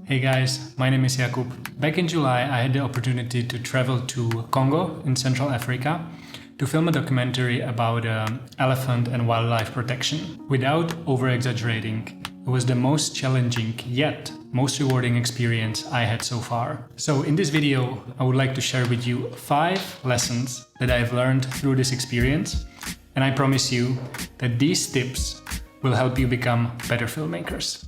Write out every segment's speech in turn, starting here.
Hey guys, my name is Jakub. Back in July, I had the opportunity to travel to Congo in Central Africa to film a documentary about elephant and wildlife protection. Without over-exaggerating, it was the most challenging yet most rewarding experience I had so far. So in this video, I would like to share with you 5 lessons that I've learned through this experience, and I promise you that these tips will help you become better filmmakers.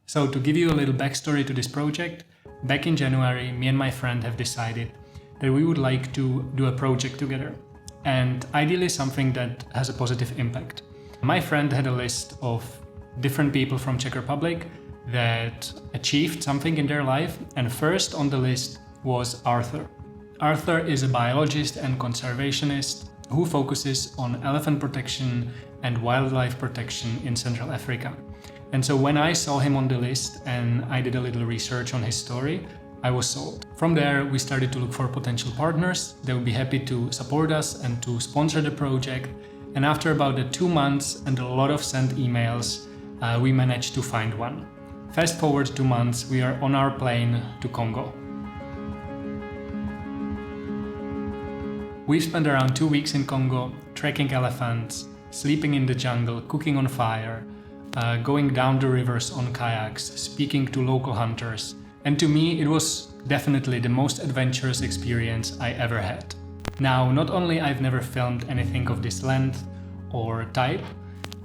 So to give you a little backstory to this project, back in January, me and my friend have decided that we would like to do a project together, and ideally something that has a positive impact. My friend had a list of different people from Czech Republic that achieved something in their life, and first on the list was Arthur. Arthur is a biologist and conservationist who focuses on elephant protection and wildlife protection in Central Africa. And so when I saw him on the list and I did a little research on his story, I was sold. From there, we started to look for potential partners that would be happy to support us and to sponsor the project. And after about 2 months and a lot of sent emails, we managed to find one. Fast forward 2 months, we are on our plane to Congo. We've spent around 2 weeks in Congo, tracking elephants, sleeping in the jungle, cooking on fire, going down the rivers on kayaks, speaking to local hunters. And to me, it was definitely the most adventurous experience I ever had. Now, not only I've never filmed anything of this length or type,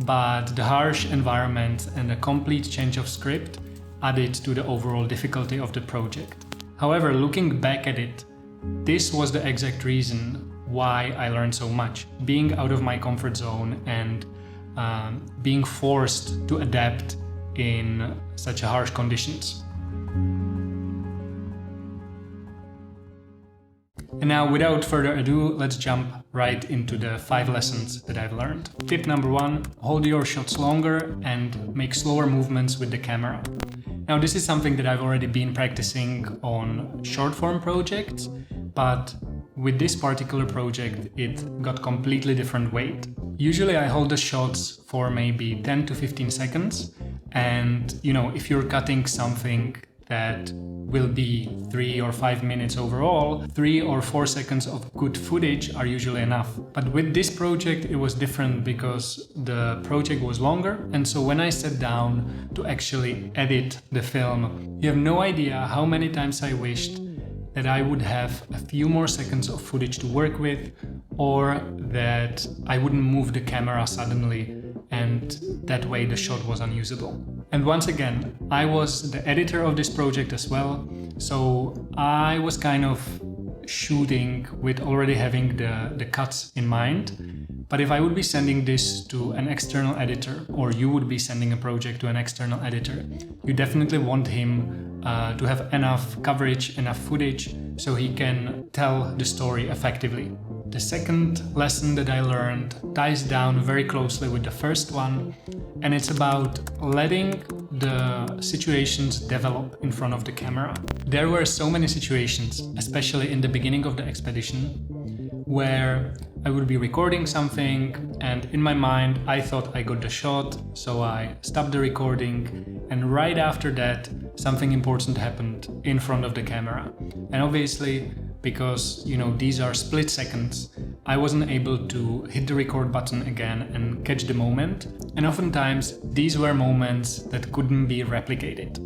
but the harsh environment and a complete change of script added to the overall difficulty of the project. However, looking back at it, this was the exact reason why I learned so much. Being out of my comfort zone and being forced to adapt in such harsh conditions. And now, without further ado, let's jump right into the 5 lessons that I've learned. Tip number 1, hold your shots longer and make slower movements with the camera. Now, this is something that I've already been practicing on short form projects, but with this particular project, it got completely different weight. Usually I hold the shots for maybe 10 to 15 seconds. And if you're cutting something that will be 3 or 5 minutes overall, 3 or 4 seconds of good footage are usually enough. But with this project, it was different because the project was longer. And so when I sat down to actually edit the film, you have no idea how many times I wished that I would have a few more seconds of footage to work with, or that I wouldn't move the camera suddenly and that way the shot was unusable. And once again, I was the editor of this project as well, so I was kind of shooting with already having the cuts in mind. But if I would be sending this to an external editor, or you would be sending a project to an external editor, you definitely want him to have enough coverage, enough footage, so he can tell the story effectively. The second lesson that I learned ties down very closely with the first one, and it's about letting the situations develop in front of the camera. There were so many situations, especially in the beginning of the expedition, where I would be recording something and in my mind I thought I got the shot, so I stopped the recording, and right after that something important happened in front of the camera. And obviously, because these are split seconds, I wasn't able to hit the record button again and catch the moment, and oftentimes these were moments that couldn't be replicated.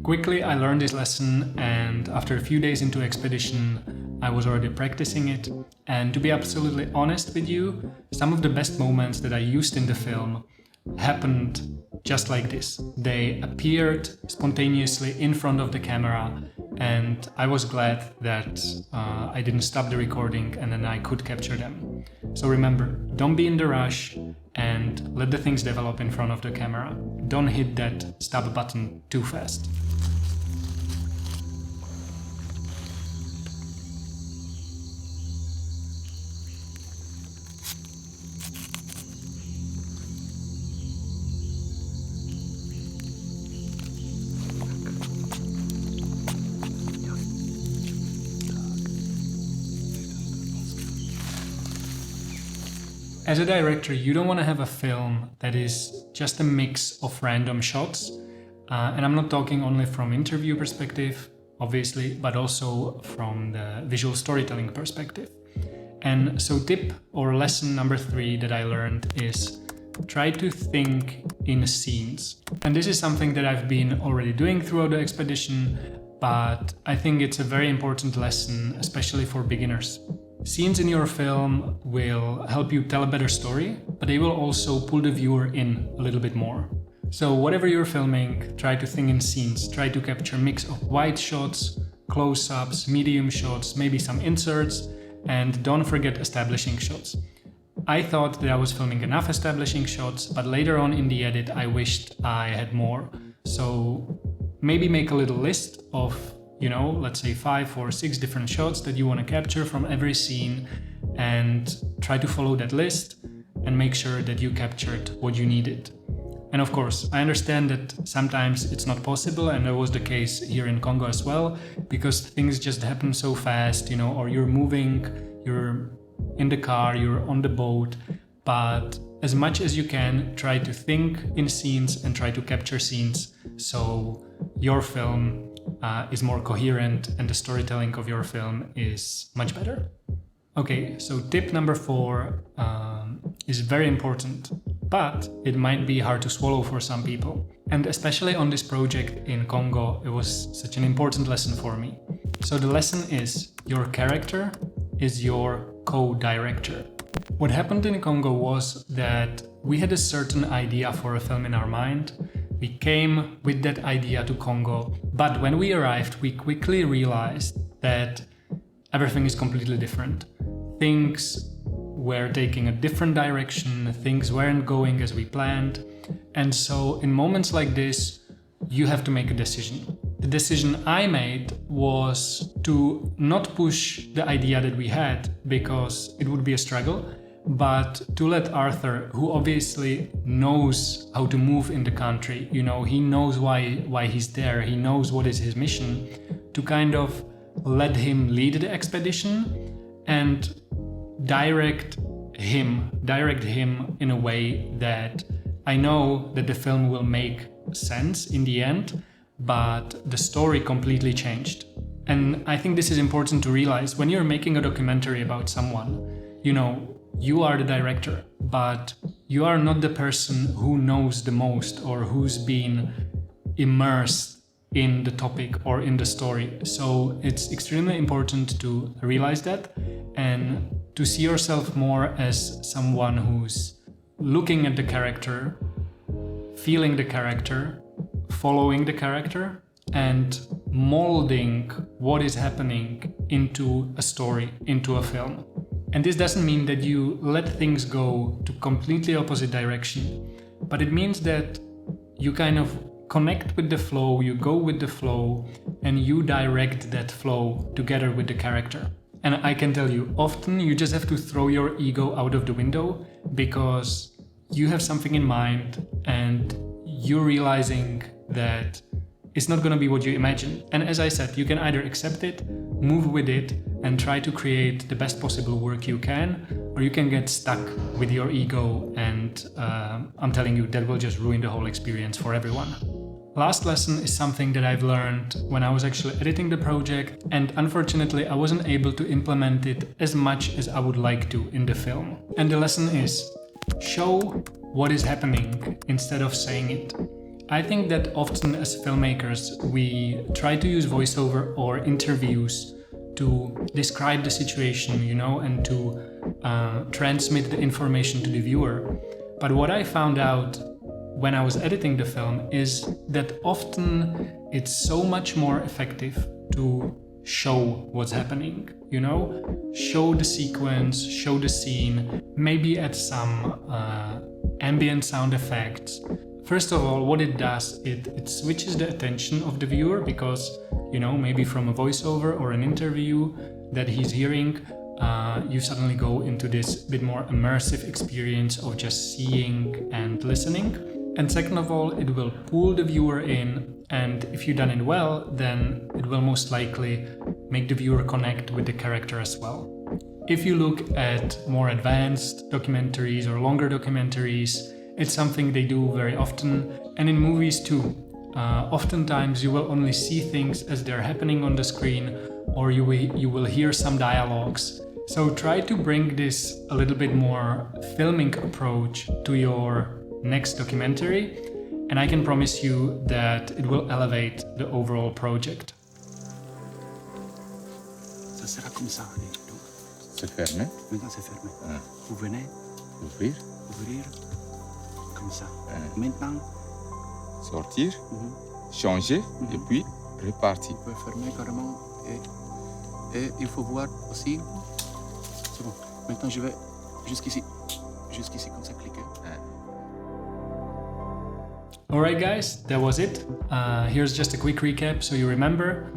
Quickly I learned this lesson, and after a few days into expedition I was already practicing it. And to be absolutely honest with you, some of the best moments that I used in the film happened just like this. They appeared spontaneously in front of the camera, and I was glad that I didn't stop the recording and then I could capture them. So remember, don't be in the rush and let the things develop in front of the camera. Don't hit that stop button too fast. As a director, you don't want to have a film that is just a mix of random shots. And I'm not talking only from interview perspective, obviously, but also from the visual storytelling perspective. And so tip or lesson number 3 that I learned is try to think in scenes. And this is something that I've been already doing throughout the expedition, but I think it's a very important lesson, especially for beginners. Scenes in your film will help you tell a better story, but they will also pull the viewer in a little bit more. So whatever you're filming, try to think in scenes, try to capture a mix of wide shots, close-ups, medium shots, maybe some inserts, and don't forget establishing shots. I thought that I was filming enough establishing shots, but later on in the edit I wished I had more. So maybe make a little list of, let's say 5 or 6 different shots that you want to capture from every scene, and try to follow that list and make sure that you captured what you needed. And of course, I understand that sometimes it's not possible, and that was the case here in Congo as well, because things just happen so fast, or you're moving, you're in the car, you're on the boat, but as much as you can, try to think in scenes and try to capture scenes so your film is more coherent and the storytelling of your film is much better. Okay, so tip number 4 is very important, but it might be hard to swallow for some people. And especially on this project in Congo, it was such an important lesson for me. So the lesson is, your character is your co-director. What happened in Congo was that we had a certain idea for a film in our mind. We came with that idea to Congo, but when we arrived, we quickly realized that everything is completely different. Things were taking a different direction, things weren't going as we planned. And so in moments like this, you have to make a decision. The decision I made was to not push the idea that we had, because it would be a struggle, but to let Arthur, who obviously knows how to move in the country, he knows why he's there, he knows what is his mission, to kind of let him lead the expedition and direct him in a way that I know that the film will make sense in the end, but the story completely changed. And I think this is important to realize when you're making a documentary about someone, you are the director, but you are not the person who knows the most or who's been immersed in the topic or in the story. So it's extremely important to realize that and to see yourself more as someone who's looking at the character, feeling the character, following the character, and molding what is happening into a story, into a film. And this doesn't mean that you let things go to completely opposite direction, but it means that you kind of connect with the flow, you go with the flow, and you direct that flow together with the character. And I can tell you, often you just have to throw your ego out of the window because you have something in mind and you're realizing that it's not going to be what you imagine. And as I said, you can either accept it, move with it, and try to create the best possible work you can, or you can get stuck with your ego, and I'm telling you, that will just ruin the whole experience for everyone. Last lesson is something that I've learned when I was actually editing the project, and unfortunately I wasn't able to implement it as much as I would like to in the film. And the lesson is, show what is happening instead of saying it. I think that often as filmmakers we try to use voiceover or interviews to describe the situation, and to transmit the information to the viewer. But what I found out when I was editing the film is that often it's so much more effective to show what's happening, show the sequence, show the scene, maybe add some ambient sound effects. First of all, what it does, it switches the attention of the viewer because, maybe from a voiceover or an interview that he's hearing, you suddenly go into this bit more immersive experience of just seeing and listening. And second of all, it will pull the viewer in, and if you've done it well, then it will most likely make the viewer connect with the character as well. If you look at more advanced documentaries or longer documentaries, it's something they do very often, and in movies too. Oftentimes you will only see things as they're happening on the screen, or you will hear some dialogues. So try to bring this a little bit more filming approach to your next documentary, and I can promise you that it will elevate the overall project. Ça sera comme ça. C'est fermé. Maintenant c'est fermé. Vous venez Ouvrir. ouvrir comme ça. Maintenant, Sortir. Changer. Et puis repartir. vous pouvez fermer carrément. Et il faut voir aussi. C'est bon. Maintenant je vais jusqu'ici. Jusqu'ici comme ça, cliquer. Alright guys, that was it. Here's just a quick recap so you remember.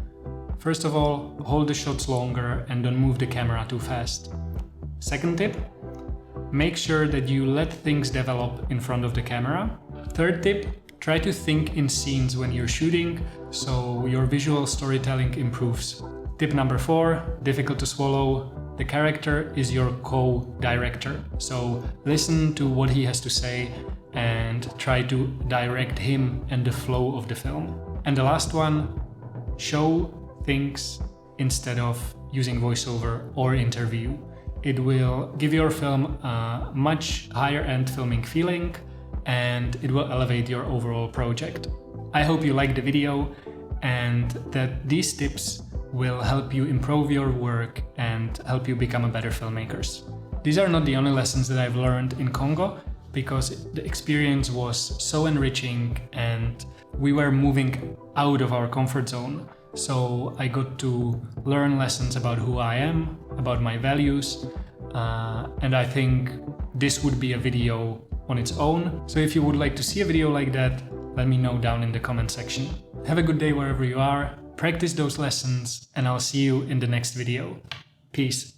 First of all, hold the shots longer and don't move the camera too fast. Second tip, make sure that you let things develop in front of the camera. Third tip, try to think in scenes when you're shooting so your visual storytelling improves. Tip number 4, difficult to swallow. The character is your co-director, so listen to what he has to say and try to direct him and the flow of the film. And the last one, show things instead of using voiceover or interview. It will give your film a much higher end filming feeling and it will elevate your overall project. I hope you liked the video and that these tips will help you improve your work and help you become a better filmmakers. These are not the only lessons that I've learned in Congo, because the experience was so enriching and we were moving out of our comfort zone. So I got to learn lessons about who I am, about my values, and I think this would be a video on its own. So if you would like to see a video like that, let me know down in the comment section. Have a good day wherever you are, practice those lessons, and I'll see you in the next video. Peace.